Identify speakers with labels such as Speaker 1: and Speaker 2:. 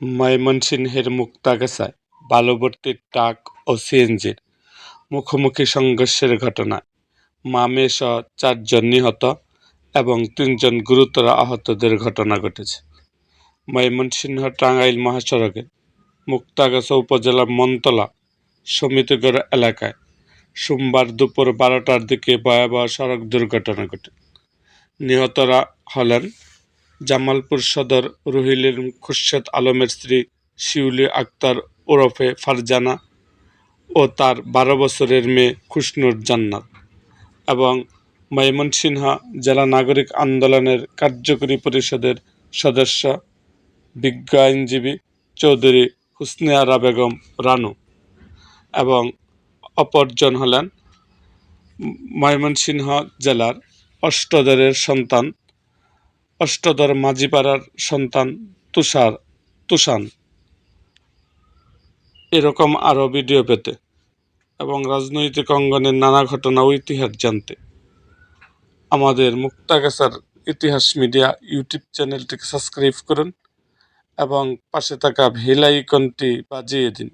Speaker 1: ময়মনসিংহের মুক্তাগাছায় বালুভর্তি ট্রাক ও সিএনজির মুখোমুখি সংঘর্ষের ঘটনায় মা-মেয়েসহ ৪ জন নিহত এবং ৩ জন গুরুতর আহতদের ঘটনা ঘটেছে। ময়মনসিংহ-টাঙ্গাইল মহাসড়কের মুক্তাগাছা উপজেলার মনতলা সমিতিগড় এলাকায় সোমবার দুপুর ১২টার দিকে ভয়াবহ সড়ক দুর্ঘটনা ঘটে। নিহতরা হলেন জামালপুর সদর রুহিলের খুরশেদ আলমের স্ত্রী শিউলি আক্তার ওরফে ফারজানা ও তার ১২ বছরের মেয়ে খুশনুর জান্নাত এবং ময়মনসিংহ জেলা নাগরিক আন্দোলনের কার্যকরী পরিষদের সদস্য বিজ্ঞ আইনজীবী চৌধুরী হুসনে আরা বেগম রানু এবং অপরজন হলেন ময়মনসিংহ জেলার অষ্টদর মাঝিপাড়ার সন্তান তুষান। এরকম আরও ভিডিও পেতে এবং রাজনৈতিক অঙ্গনের নানা ঘটনা ও ইতিহাস জানতে আমাদের মুক্তাগাছার ইতিহাস মিডিয়া ইউটিউব চ্যানেলটিকে সাবস্ক্রাইব করুন এবং পাশে থাকা বেল আইকনটি বাজিয়ে দিন।